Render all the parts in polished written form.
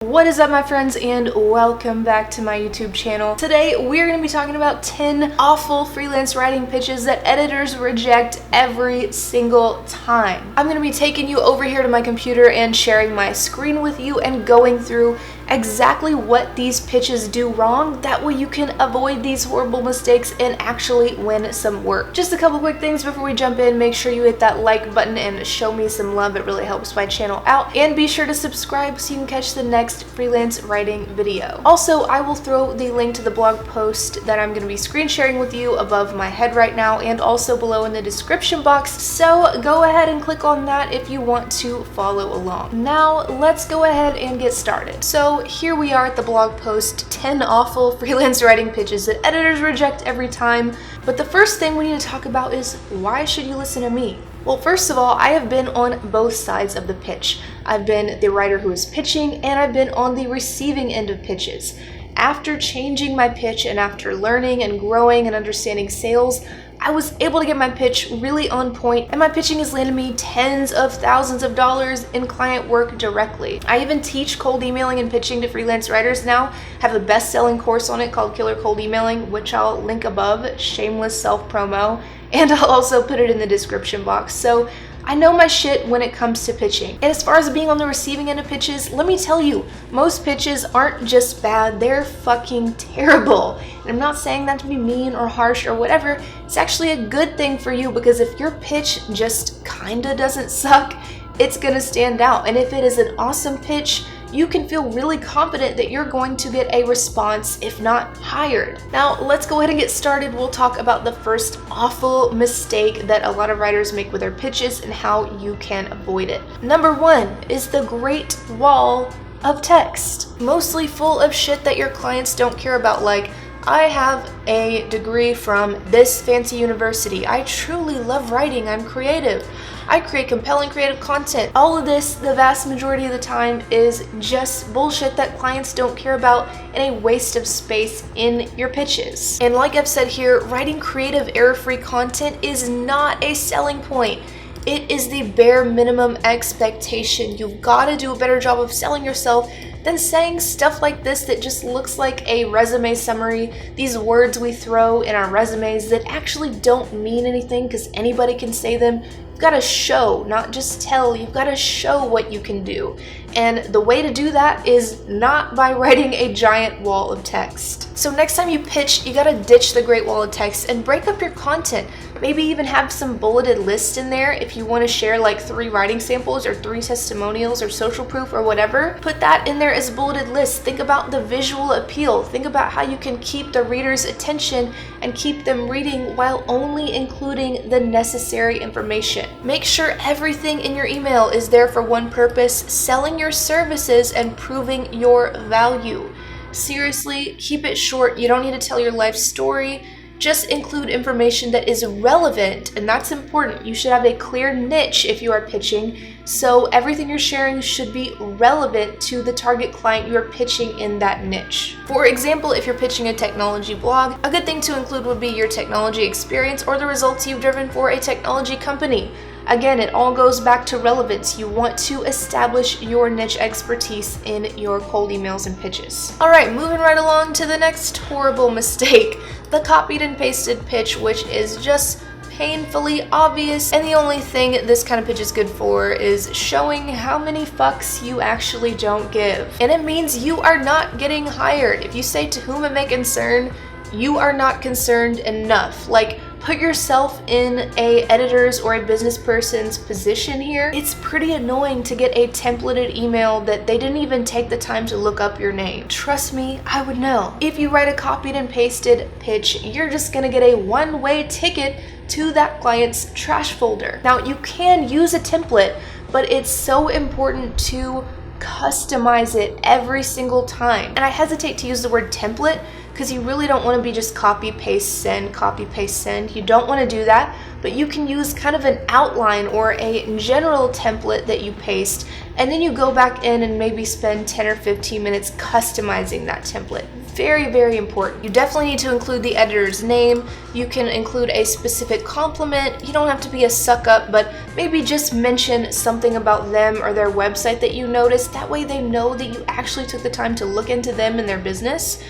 What is up, my friends, and welcome back to my YouTube channel. Today we're going to be talking about 10 awful freelance writing pitches that editors reject every single time. I'm going to be taking you over here to my computer and sharing my screen with you and going through exactly what these pitches do wrong. That way you can avoid these horrible mistakes and actually win some work. Just a couple quick things before we jump in. Make sure you hit that like button and show me some love. It really helps my channel out. And be sure to subscribe so you can catch the next freelance writing video. Also, I will throw the link to the blog post that I'm going to be screen sharing with you above my head right now and also below in the description box. So go ahead and click on that if you want to follow along. Now let's go ahead and get started. So here we are at the blog post, 10 awful freelance writing pitches that editors reject every time. But the first thing we need to talk about is, why should you listen to me? Well, first of all, I have been on both sides of the pitch. I've been the writer who is pitching, and I've been on the receiving end of pitches. After changing my pitch and after learning and growing and understanding sales, I was able to get my pitch really on point, and my pitching has landed me tens of thousands of dollars in client work directly. I even teach cold emailing and pitching to freelance writers now. Have a best-selling course on it called Killer Cold Emailing, which I'll link above, shameless self-promo, and I'll also put it in the description box. So I know my shit when it comes to pitching. And as far as being on the receiving end of pitches, let me tell you, most pitches aren't just bad, they're fucking terrible. And I'm not saying that to be mean or harsh or whatever. It's actually a good thing for you, because if your pitch just kinda doesn't suck, it's gonna stand out. And if it is an awesome pitch, you can feel really confident that you're going to get a response, if not hired. Now, let's go ahead and get started. We'll talk about the first awful mistake that a lot of writers make with their pitches and how you can avoid it. Number one is the great wall of text, mostly full of shit that your clients don't care about, like, I have a degree from this fancy university. I truly love writing. I'm creative. I create compelling creative content. All of this, the vast majority of the time, is just bullshit that clients don't care about and a waste of space in your pitches. And like I've said here, writing creative, error-free content is not a selling point. It is the bare minimum expectation. You've got to do a better job of selling yourself than saying stuff like this that just looks like a resume summary, these words we throw in our resumes that actually don't mean anything because anybody can say them. You've got to show, not just tell. You've got to show what you can do. And the way to do that is not by writing a giant wall of text. So next time you pitch, you got to ditch the great wall of text and break up your content. Maybe even have some bulleted lists in there if you want to share like 3 writing samples or 3 testimonials or social proof or whatever. Put that in there as bulleted lists. Think about the visual appeal. Think about how you can keep the reader's attention and keep them reading while only including the necessary information. Make sure everything in your email is there for one purpose: selling your services and proving your value. Seriously, keep it short. You don't need to tell your life story. Just include information that is relevant, and that's important. You should have a clear niche if you are pitching, so everything you're sharing should be relevant to the target client you're pitching in that niche. For example, if you're pitching a technology blog, a good thing to include would be your technology experience or the results you've driven for a technology company. Again, it all goes back to relevance. You want to establish your niche expertise in your cold emails and pitches. All right, moving right along to the next horrible mistake, the copied and pasted pitch, which is just painfully obvious, and the only thing this kind of pitch is good for is showing how many fucks you actually don't give. And it means you are not getting hired. If you say "to whom it may concern," you are not concerned enough. Like, put yourself in a editor's or a business person's position here. It's pretty annoying to get a templated email that they didn't even take the time to look up your name. Trust me, I would know. If you write a copied and pasted pitch, you're just gonna get a one-way ticket to that client's trash folder. Now, you can use a template, but it's so important to customize it every single time. And I hesitate to use the word template because you really don't want to be just copy, paste, send, copy, paste, send. You don't want to do that. but you can use kind of an outline or a general template that you paste, and then you go back in and maybe spend 10 or 15 minutes customizing that template. Very, very important. You definitely need to include the editor's name. You can include a specific compliment. You don't have to be a suck up, but maybe just mention something about them or their website that you noticed. That way they know that you actually took the time to look into them and their business.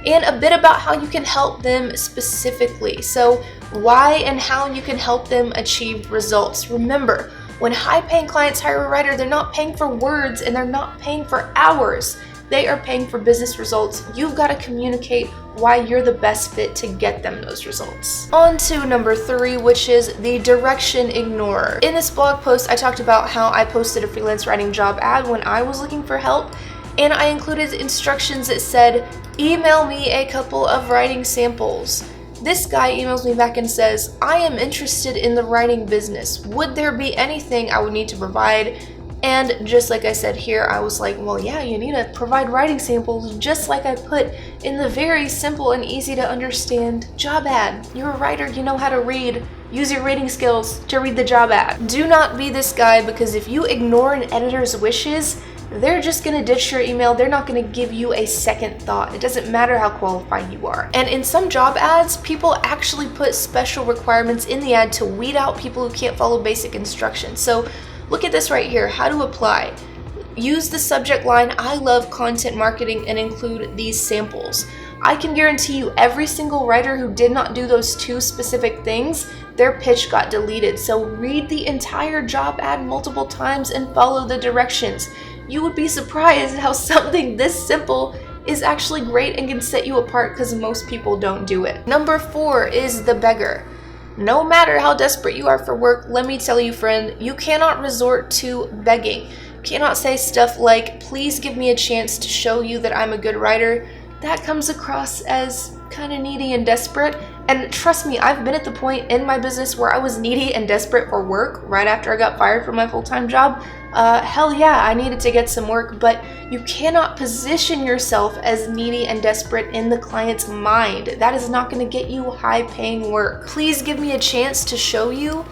And a bit about how you can help them specifically. So why and how you can help them achieve results. Remember, when high-paying clients hire a writer, they're not paying for words and they're not paying for hours. They are paying for business results. You've got to communicate why you're the best fit to get them those results. On to number 3, which is the direction ignorer. In this blog post, I talked about how I posted a freelance writing job ad when I was looking for help, and I included instructions that said, email me a couple of writing samples. This guy emails me back and says, I am interested in the writing business. Would there be anything I would need to provide? And just like I said here, I was like, well, yeah, you need to provide writing samples, just like I put in the very simple and easy to understand job ad. You're a writer, you know how to read. Use your reading skills to read the job ad. Do not be this guy, because if you ignore an editor's wishes, they're just gonna ditch your email. They're not gonna give you a second thought. It doesn't matter how qualified you are. And in some job ads, people actually put special requirements in the ad to weed out people who can't follow basic instructions. So look at this right here, how to apply. Use the subject line, I love content marketing, and include these samples. I can guarantee you every single writer who did not do those 2 specific things, their pitch got deleted. So read the entire job ad multiple times and follow the directions. You would be surprised how something this simple is actually great and can set you apart, because most people don't do it. Number 4 is the beggar. No matter how desperate you are for work, let me tell you, friend, you cannot resort to begging. You cannot say stuff like, please give me a chance to show you that I'm a good writer. That comes across as kind of needy and desperate. And trust me, I've been at the point in my business where I was needy and desperate for work right after I got fired from my full-time job. Hell yeah, I needed to get some work, but you cannot position yourself as needy and desperate in the client's mind. That is not going to get you high-paying work. Please give me a chance to show you.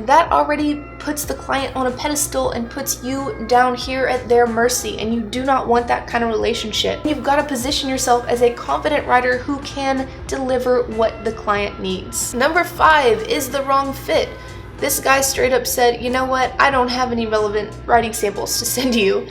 That already puts the client on a pedestal and puts you down here at their mercy, and you do not want that kind of relationship. You've got to position yourself as a confident writer who can deliver what the client needs. Number 5 is the wrong fit. This guy straight up said, you know what, I don't have any relevant writing samples to send you.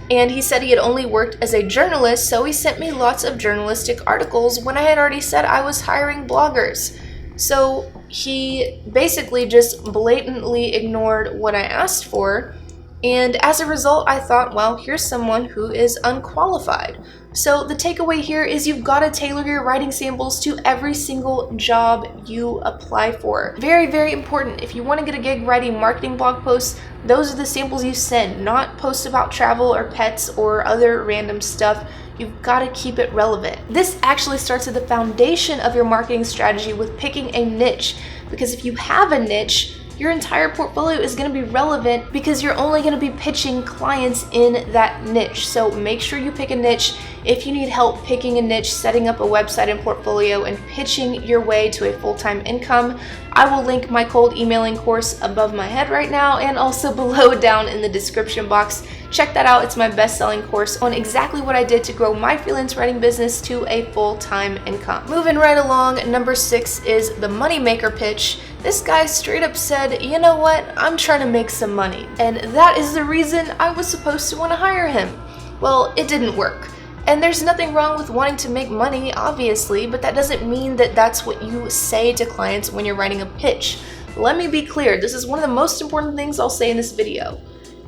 And he said he had only worked as a journalist, so he sent me lots of journalistic articles when I had already said I was hiring bloggers. So he basically just blatantly ignored what I asked for, and as a result I thought, well, here's someone who is unqualified. So the takeaway here is you've got to tailor your writing samples to every single job you apply for. Very, very important. If you want to get a gig writing marketing blog posts, those are the samples you send, not posts about travel or pets or other random stuff. You've got to keep it relevant. This actually starts at the foundation of your marketing strategy with picking a niche, because if you have a niche, your entire portfolio is going to be relevant because you're only going to be pitching clients in that niche. So make sure you pick a niche. If you need help picking a niche, setting up a website and portfolio, and pitching your way to a full-time income, I will link my cold emailing course above my head right now and also below down in the description box. Check that out. It's my best-selling course on exactly what I did to grow my freelance writing business to a full-time income. Moving right along, number 6 is the moneymaker pitch. This guy straight up said, you know what, I'm trying to make some money. And that is the reason I was supposed to want to hire him. Well, it didn't work. And there's nothing wrong with wanting to make money, obviously, but that doesn't mean that that's what you say to clients when you're writing a pitch. Let me be clear, this is one of the most important things I'll say in this video.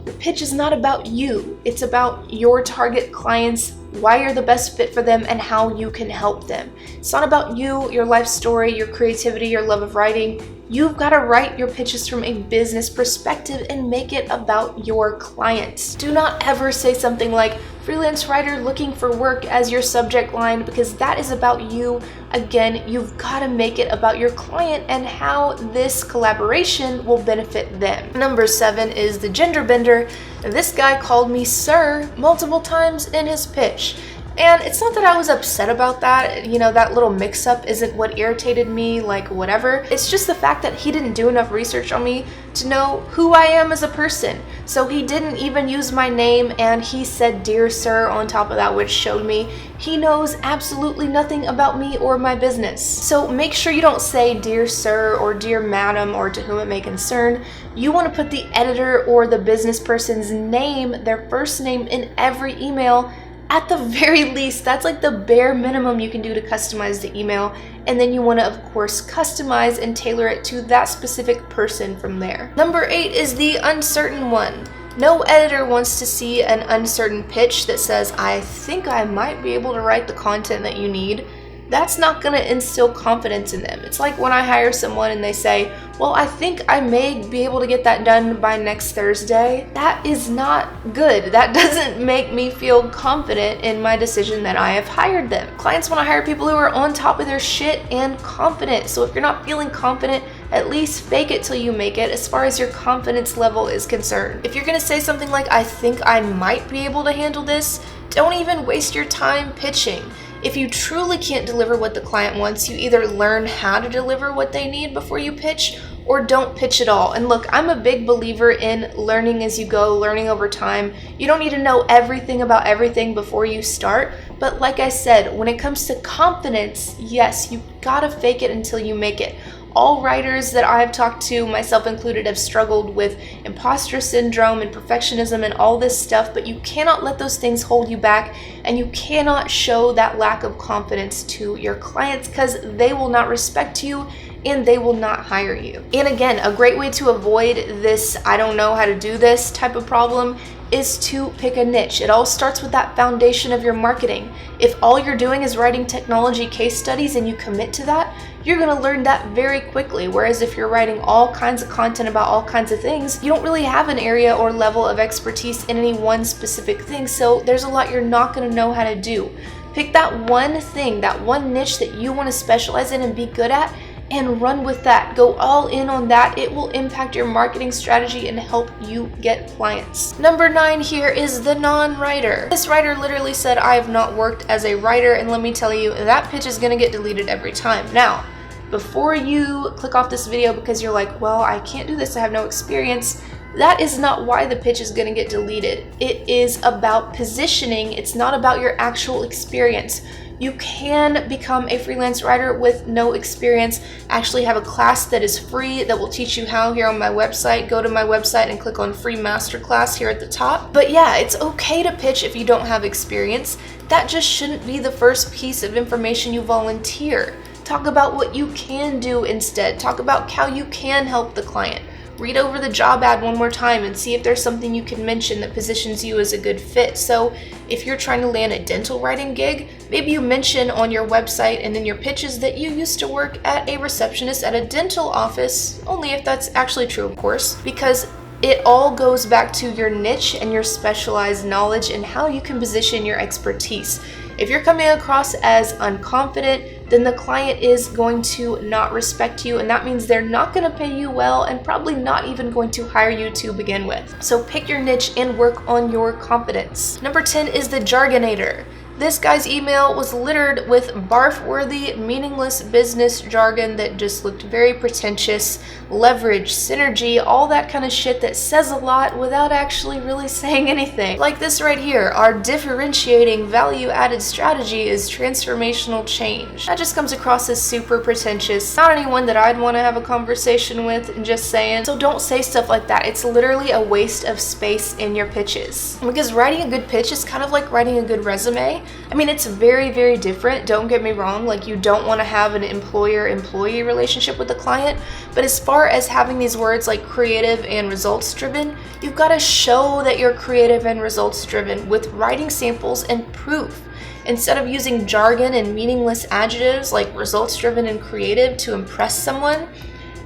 The pitch is not about you. It's about your target clients, why you're the best fit for them, and how you can help them. It's not about you, your life story, your creativity, your love of writing. You've got to write your pitches from a business perspective and make it about your clients. Do not ever say something like freelance writer looking for work as your subject line, because that is about you. Again, you've got to make it about your client and how this collaboration will benefit them. Number 7 is the gender bender. This guy called me sir multiple times in his pitch. And it's not that I was upset about that, you know, that little mix-up isn't what irritated me, like whatever. It's just the fact that he didn't do enough research on me to know who I am as a person. So he didn't even use my name, and he said "Dear Sir" on top of that, which showed me he knows absolutely nothing about me or my business. So make sure you don't say "Dear Sir" or "Dear Madam" or "To whom it may concern." You want to put the editor or the business person's name, their first name, in every email. At the very least, that's like the bare minimum you can do to customize the email. And then you want to, of course, customize and tailor it to that specific person from there. Number 8 is the uncertain one. No editor wants to see an uncertain pitch that says, "I think I might be able to write the content that you need." That's not going to instill confidence in them. It's like when I hire someone and they say, "Well, I think I may be able to get that done by next Thursday." That is not good. That doesn't make me feel confident in my decision that I have hired them. Clients want to hire people who are on top of their shit and confident. So if you're not feeling confident, at least fake it till you make it as far as your confidence level is concerned. If you're going to say something like, "I think I might be able to handle this," don't even waste your time pitching. If you truly can't deliver what the client wants, you either learn how to deliver what they need before you pitch, or don't pitch at all. And look, I'm a big believer in learning as you go, learning over time. You don't need to know everything about everything before you start. But like I said, when it comes to confidence, yes, you gotta fake it until you make it. All writers that I've talked to, myself included, have struggled with imposter syndrome and perfectionism and all this stuff, but you cannot let those things hold you back, and you cannot show that lack of confidence to your clients because they will not respect you and they will not hire you. And again, a great way to avoid this "I don't know how to do this" type of problem is to pick a niche. It all starts with that foundation of your marketing. If all you're doing is writing technology case studies and you commit to that, you're going to learn that very quickly. Whereas if you're writing all kinds of content about all kinds of things, you don't really have an area or level of expertise in any one specific thing. So there's a lot you're not going to know how to do. Pick that one thing, that one niche that you want to specialize in and be good at, and run with that. Go all in on that. It will impact your marketing strategy and help you get clients. Number 9 here is the non-writer. This writer literally said, "I have not worked as a writer," and let me tell you, that pitch is going to get deleted every time. Now, before you click off this video because you're like, "Well, I can't do this, I have no experience," that is not why the pitch is going to get deleted. It is about positioning. It's not about your actual experience. You can become a freelance writer with no experience. I actually have a class that is free that will teach you how here on my website. Go to my website and click on free masterclass here at the top. But yeah, it's okay to pitch if you don't have experience. That just shouldn't be the first piece of information you volunteer. Talk about what you can do instead. Talk about how you can help the client. Read over the job ad one more time and see if there's something you can mention that positions you as a good fit. So if you're trying to land a dental writing gig, maybe you mention on your website and in your pitches that you used to work at a receptionist at a dental office, only if that's actually true, of course, because it all goes back to your niche and your specialized knowledge and how you can position your expertise. If you're coming across as unconfident, then the client is going to not respect you, and that means they're not going to pay you well and probably not even going to hire you to begin with. So pick your niche and work on your confidence. Number 10 is the Jargonator. This guy's email was littered with barf-worthy, meaningless business jargon that just looked very pretentious, leverage, synergy, all that kind of shit that says a lot without actually really saying anything. Like this right here, our differentiating value-added strategy is transformational change. That just comes across as super pretentious. Not anyone that I'd want to have a conversation with, just saying. So don't say stuff like that. It's literally a waste of space in your pitches. Because writing a good pitch is kind of like writing a good resume. I mean, it's very, very different. Don't get me wrong. Like, you don't want to have an employer-employee relationship with the client. But as far as having these words like creative and results-driven, you've got to show that you're creative and results-driven with writing samples and proof. Instead of using jargon and meaningless adjectives like results-driven and creative to impress someone,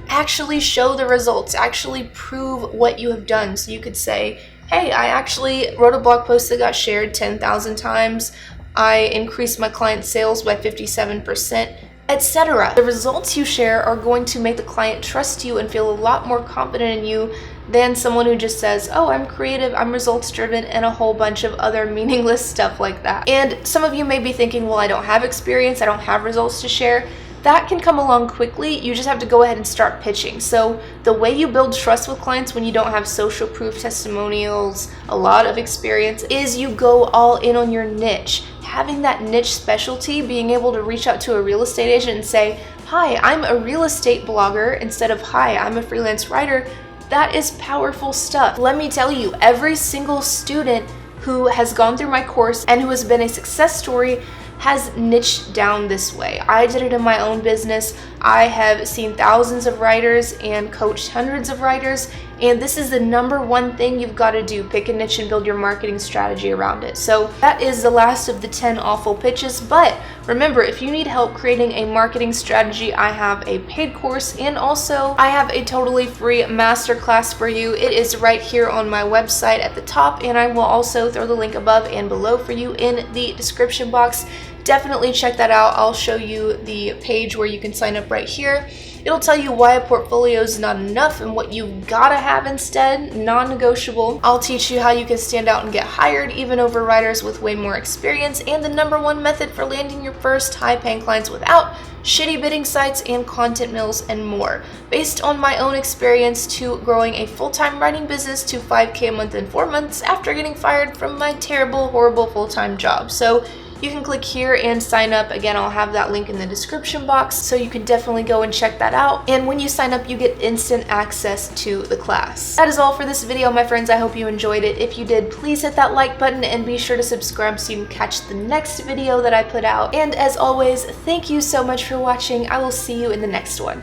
actually show the results. Actually prove what you have done. So you could say, hey, I actually wrote a blog post that got shared 10,000 times. I increased my client sales by 57%, etc. The results you share are going to make the client trust you and feel a lot more confident in you than someone who just says, oh, I'm creative, I'm results driven, and a whole bunch of other meaningless stuff like that. And some of you may be thinking, well, I don't have experience, I don't have results to share. That can come along quickly. You just have to go ahead and start pitching. So the way you build trust with clients when you don't have social proof, testimonials, a lot of experience, is you go all in on your niche. Having that niche specialty, being able to reach out to a real estate agent and say, hi, I'm a real estate blogger, instead of, hi, I'm a freelance writer, that is powerful stuff. Let me tell you, every single student who has gone through my course and who has been a success story has niched down this way. I did it in my own business. I have seen thousands of writers and coached hundreds of writers, and this is the number one thing you've got to do. Pick a niche and build your marketing strategy around it. So that is the last of the 10 awful pitches, but remember, if you need help creating a marketing strategy, I have a paid course, and also I have a totally free masterclass for you. It is right here on my website at the top, and I will also throw the link above and below for you in the description box. Definitely check that out. I'll show you the page where you can sign up right here. It'll tell you why a portfolio is not enough and what you've gotta have instead, non-negotiable. I'll teach you how you can stand out and get hired even over writers with way more experience, and the number one method for landing your first high-paying clients without shitty bidding sites and content mills and more. Based on my own experience to growing a full-time writing business to 5K a month in 4 months after getting fired from my terrible, horrible full-time job. So you can click here and sign up. Again, I'll have that link in the description box, so you can definitely go and check that out. And when you sign up, you get instant access to the class. That is all for this video, my friends. I hope you enjoyed it. If you did, please hit that like button and be sure to subscribe so you can catch the next video that I put out. And as always, thank you so much for watching. I will see you in the next one.